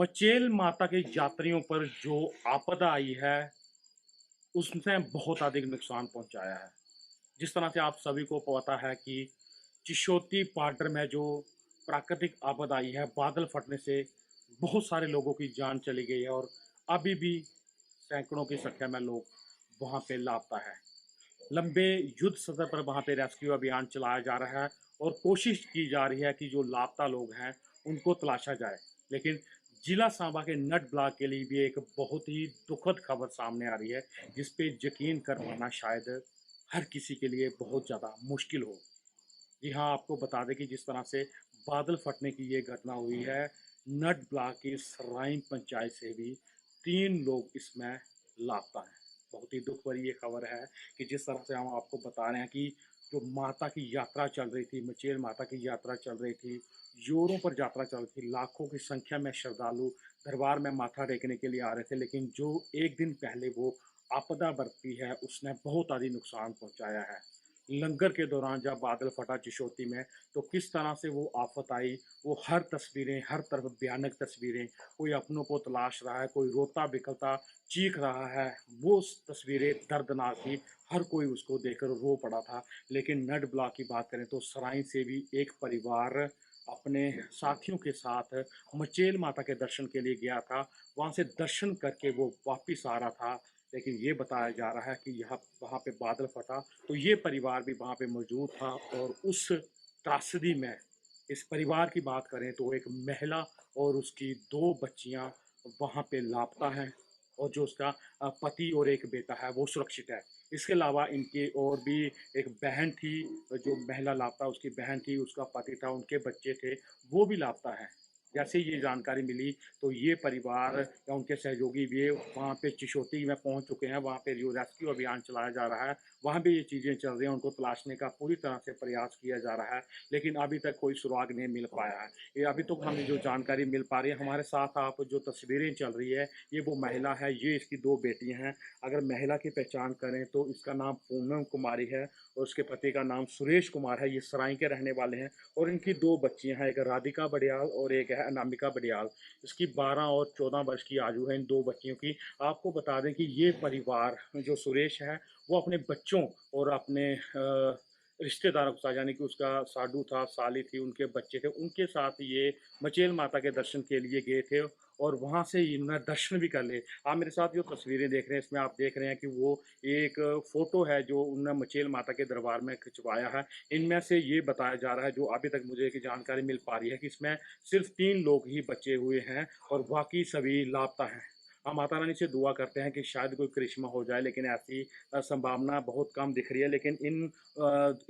मचेल माता के यात्रियों पर जो आपदा आई है, उसने बहुत अधिक नुकसान पहुँचाया है। जिस तरह से आप सभी को पता है कि चिशोती बॉर्डर में जो प्राकृतिक आपदा आई है, बादल फटने से बहुत सारे लोगों की जान चली गई है और अभी भी सैकड़ों की संख्या में लोग वहाँ पे लापता हैं। लंबे युद्ध स्तर पर वहाँ पे रेस्क्यू अभियान चलाया जा रहा है और कोशिश की जा रही है कि जो लापता लोग हैं, उनको तलाशा जाए। लेकिन जिला सांबा के नट ब्लॉक के लिए भी एक बहुत ही दुखद खबर सामने आ रही है, जिस पे यकीन कर पाना शायद हर किसी के लिए बहुत ज़्यादा मुश्किल हो। जी हाँ, आपको बता दें कि जिस तरह से बादल फटने की ये घटना हुई है, नट ब्लॉक की सराइन पंचायत से भी 3 लोग इसमें लापता हैं। बहुत ही दुःख भरी ये खबर है कि जिस तरह से हम आपको बता रहे हैं कि जो माता की यात्रा चल रही थी, मचेल माता की यात्रा चल रही थी, जोरों पर यात्रा चल रही थी, लाखों की संख्या में श्रद्धालु दरबार में माथा टेकने के लिए आ रहे थे, लेकिन जो 1 दिन पहले वो आपदा बरती है, उसने बहुत अधिक नुकसान पहुँचाया है। लंगर के दौरान जब बादल फटा चिशोती में, तो किस तरह से वो आफत आई, वो हर तस्वीरें, हर तरफ भयानक तस्वीरें, कोई अपनों को तलाश रहा है, कोई रोता-बिलखता चीख रहा है, वो तस्वीरें दर्दनाक थी, हर कोई उसको देखकर रो पड़ा था। लेकिन नड ब्लॉक की बात करें तो सराय से भी एक परिवार अपने साथियों के साथ मचेल माता के दर्शन के लिए गया था, वहाँ से दर्शन करके वो वापिस आ रहा था, लेकिन ये बताया जा रहा है कि यहाँ वहाँ पे बादल फटा, तो ये परिवार भी वहाँ पे मौजूद था और उस त्रासदी में इस परिवार की बात करें तो एक महिला और उसकी 2 बच्चियाँ वहाँ पे लापता हैं और जो उसका पति और एक बेटा है वो सुरक्षित है। इसके अलावा इनकी और भी एक बहन थी, जो महिला लापता उसकी बहन थी, उसका पति था, उनके बच्चे थे, वो भी लापता हैं। जैसे ही ये जानकारी मिली तो ये परिवार या उनके सहयोगी भी वहाँ पे चिशोती में पहुँच चुके हैं, वहाँ पे जो रेस्क्यू अभियान चलाया जा रहा है, वहाँ भी ये चीज़ें चल रही हैं, उनको तलाशने का पूरी तरह से प्रयास किया जा रहा है, लेकिन अभी तक कोई सुराग नहीं मिल पाया है। ये अभी तो हमें जो जानकारी मिल पा रही है, हमारे साथ आप जो तस्वीरें चल रही है, ये वो महिला है, ये इसकी 2 बेटियाँ हैं। अगर महिला की पहचान करें तो इसका नाम पूनम कुमारी है और उसके पति का नाम सुरेश कुमार है, ये सराय के रहने वाले हैं और इनकी 2 बच्चियाँ हैं, एक राधिका बड़ियाल और एक है अनामिका बड़ियाल। इसकी 12 और 14 वर्ष की आयु है इन 2 बच्चियों की। आपको बता दें कि ये परिवार जो सुरेश है, वो अपने बच्चों और अपने रिश्तेदारों के साथ, यानी कि उसका साडू था, साली थी, उनके बच्चे थे, उनके साथ ये मचेल माता के दर्शन के लिए गए थे और वहाँ से इन्होंने दर्शन भी कर लिए। आप मेरे साथ जो तस्वीरें देख रहे हैं, इसमें आप देख रहे हैं कि वो एक फ़ोटो है जो उन्होंने मचेल माता के दरबार में खिंचवाया है। इनमें से ये बताया जा रहा है, जो अभी तक मुझे एक जानकारी मिल पा रही है, कि इसमें सिर्फ़ 3 लोग ही बचे हुए हैं और बाकी सभी लापता हैं। हम माता रानी से दुआ करते हैं कि शायद कोई करिश्मा हो जाए, लेकिन ऐसी संभावना बहुत कम दिख रही है। लेकिन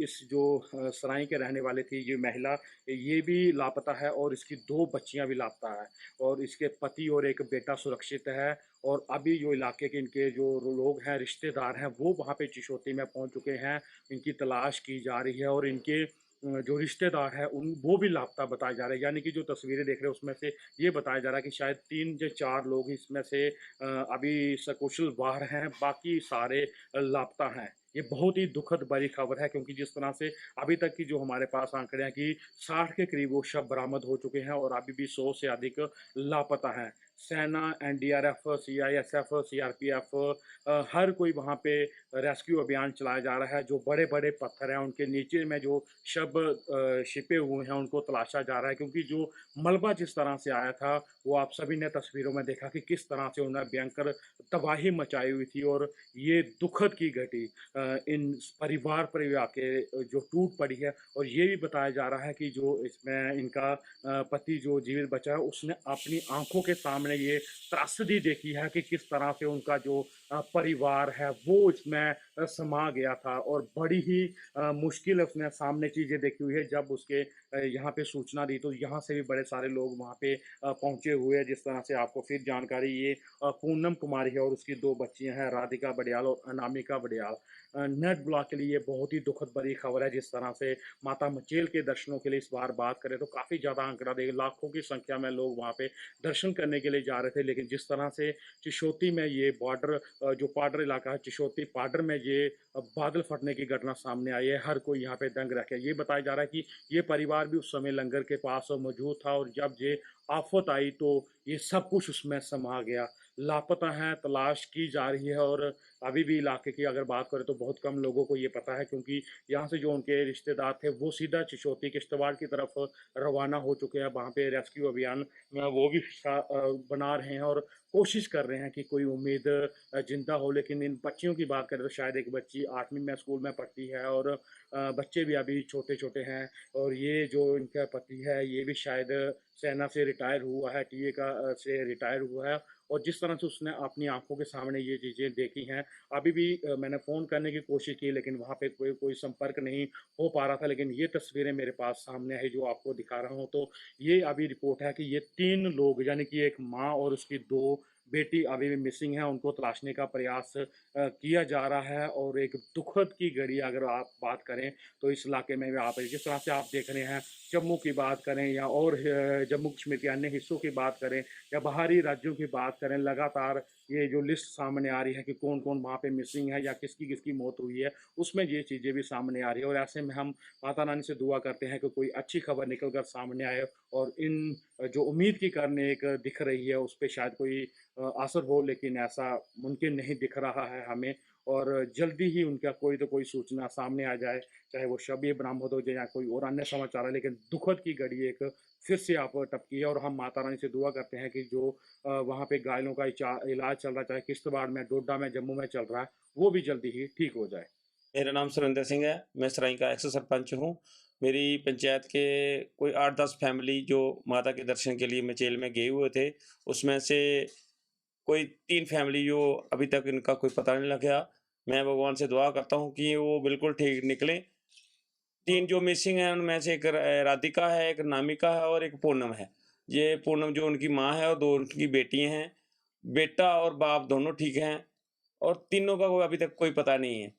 इस जो सराय के रहने वाले थी ये महिला, ये भी लापता है और इसकी 2 बच्चियाँ भी लापता है और इसके पति और एक बेटा सुरक्षित है और अभी जो इलाके के इनके जो लोग हैं, रिश्तेदार हैं, वो वहाँ पे चिशोती में पहुँच चुके हैं। इनकी तलाश की जा रही है और इनके जो रिश्तेदार हैं उन वो भी लापता बताए जा रहे हैं। यानी कि जो तस्वीरें देख रहे हैं उसमें से ये बताया जा रहा है कि शायद 3 या 4 लोग इसमें से अभी सकुशल बाहर हैं, बाकी सारे लापता हैं। ये बहुत ही दुखद भरी खबर है, क्योंकि जिस तरह से अभी तक की जो हमारे पास आंकड़े हैं कि 60 के करीब वो शव बरामद हो चुके हैं और अभी भी 100 से अधिक लापता हैं। सेना, एनडीआरएफ, सीआईएसएफ, सीआरपीएफ, हर कोई वहाँ पे रेस्क्यू अभियान चलाया जा रहा है। जो बड़े-बड़े पत्थर हैं, उनके नीचे में जो शव छिपे हुए हैं, उनको तलाशा जा रहा है, क्योंकि जो मलबा जिस तरह से आया था, वो आप सभी ने तस्वीरों में देखा कि किस तरह से उन्होंने भयंकर तबाही मचाई हुई थी और ये दुखद की घटी इन परिवार पर आके जो टूट पड़ी है। और ये भी बताया जा रहा है कि जो इसमें इनका पति जो जीवित बचा है, उसने अपनी आँखों के सामने ये त्रासदी देखी है कि किस तरह से उनका जो परिवार है वो इसमें समा गया था और बड़ी ही मुश्किल उसने सामने चीज़ें देखी हुई है। जब उसके यहाँ पे सूचना दी तो यहाँ से भी बड़े सारे लोग वहाँ पे पहुँचे हुए हैं। जिस तरह से आपको फिर जानकारी ये पूनम कुमारी है और उसकी 2 बच्चियाँ हैं, राधिका बड़ियाल और अनामिका बड़ियाल। नेट ब्लॉक के लिए ये बहुत ही दुखद भरी खबर है। जिस तरह से माता मचेल के दर्शनों के लिए इस बार बात करें तो काफ़ी ज़्यादा आंकड़ा देगा, लाखों की संख्या में लोग वहाँ पे दर्शन करने के लिए जा रहे थे, लेकिन जिस तरह से चिशोती में ये बॉर्डर जो पाडर इलाका है चिशोती पाडर में ये बादल फटने की घटना सामने आई है। हर कोई यहाँ पे दंग रह गया। ये बताया जा रहा है कि ये परिवार भी उस समय लंगर के पास मौजूद था और जब ये आफ़त आई तो ये सब कुछ उसमें समा गया। लापता हैं, तलाश की जा रही है और अभी भी इलाके की अगर बात करें तो बहुत कम लोगों को ये पता है क्योंकि यहाँ से जो उनके रिश्तेदार थे वो सीधा चिशोती किश्तवाड़ की तरफ रवाना हो चुके हैं। वहाँ पे रेस्क्यू अभियान वो भी बना रहे हैं और कोशिश कर रहे हैं कि कोई उम्मीद ज़िंदा हो। लेकिन इन बच्चियों की बात करें तो शायद एक बच्ची 8वीं में स्कूल में पढ़ती है और बच्चे भी अभी छोटे-छोटे हैं और ये जो इनका पति है ये भी शायद सेना से रिटायर हुआ है, टीए का से रिटायर हुआ है और जिस तरह से उसने अपनी आँखों के सामने ये चीज़ें देखी हैं, अभी भी मैंने फ़ोन करने की कोशिश की लेकिन वहाँ पे कोई कोई संपर्क नहीं हो पा रहा था। लेकिन ये तस्वीरें मेरे पास सामने है जो आपको दिखा रहा हूँ, तो ये अभी रिपोर्ट है कि ये 3 लोग यानी कि एक माँ और उसकी 2 बेटी अभी भी मिसिंग हैं, उनको तलाशने का प्रयास किया जा रहा है और एक दुखद की घड़ी अगर आप बात करें, तो इस इलाके में भी आप जिस तरह से आप देख रहे हैं, जम्मू की बात करें या और जम्मू कश्मीर के अन्य हिस्सों की बात करें या बाहरी राज्यों की बात करें, लगातार ये जो लिस्ट सामने आ रही है कि कौन-कौन वहाँ पे मिसिंग है या किसकी-किसकी मौत हुई है, उसमें ये चीज़ें भी सामने आ रही है और ऐसे में हम माता रानी से दुआ करते हैं कि कोई अच्छी खबर निकल कर सामने आए और इन जो उम्मीद की किरण एक दिख रही है, उस पे शायद कोई असर हो, लेकिन ऐसा मुमकिन नहीं दिख रहा है हमें और जल्दी ही उनका कोई तो कोई सूचना सामने आ जाए, चाहे वो शब बरामद हो जाए या कोई और अन्य समाचार है। लेकिन दुखद की घड़ी एक फिर से आप टपकी है और हम माता रानी से दुआ करते हैं कि जो वहाँ पे घायलों का इलाज चल रहा है, चाहे किश्तवाड़ में, डोडा में, जम्मू में चल रहा है, वो भी जल्दी ही ठीक हो जाए। मेरा नाम सुरेंद्र सिंह है, मैं सराय का एक्स सरपंच हूँ। मेरी पंचायत के कोई 8-10 फैमिली जो माता के दर्शन के लिए मचेल में गए हुए थे, उसमें से कोई 3 फैमिली जो अभी तक इनका कोई पता नहीं लगा। मैं भगवान से दुआ करता हूँ कि वो बिल्कुल ठीक निकलें। 3 जो मिसिंग हैं उनमें से एक राधिका है, एक नामिका है और एक पूनम है। ये पूनम जो उनकी माँ है और 2 उनकी बेटियाँ हैं। बेटा और बाप दोनों ठीक हैं और तीनों का कोई अभी तक कोई पता नहीं है।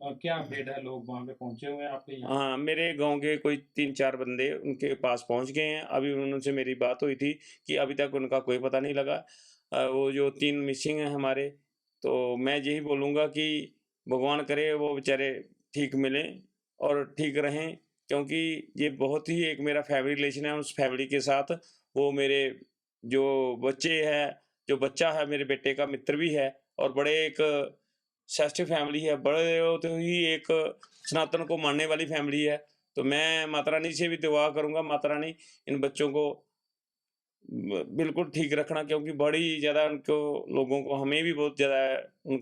क्या अपडेट है? लोग वहाँ पे पहुँचे हुए हैं आपके यहाँ? हाँ, मेरे गाँव के कोई 3-4 बंदे उनके पास पहुँच गए हैं। अभी उनसे मेरी बात हुई थी कि अभी तक उनका कोई पता नहीं लगा। वो जो 3 मिसिंग हैं हमारे, तो मैं यही बोलूँगा कि भगवान करे वो बेचारे ठीक मिलें और ठीक रहें, क्योंकि ये बहुत ही एक मेरा फैमिली रिलेशन है उस फैमिली के साथ। वो मेरे जो जो बच्चा है मेरे बेटे का मित्र भी है और बड़े एक श्रेष्ठ फैमिली है, बड़े होते ही एक सनातन को मानने वाली फैमिली है। तो मैं माता रानी से भी दुआ करूँगा, माता रानी इन बच्चों को बिल्कुल ठीक रखना, क्योंकि बड़ी ज़्यादा उनको लोगों को हमें भी बहुत ज़्यादा उन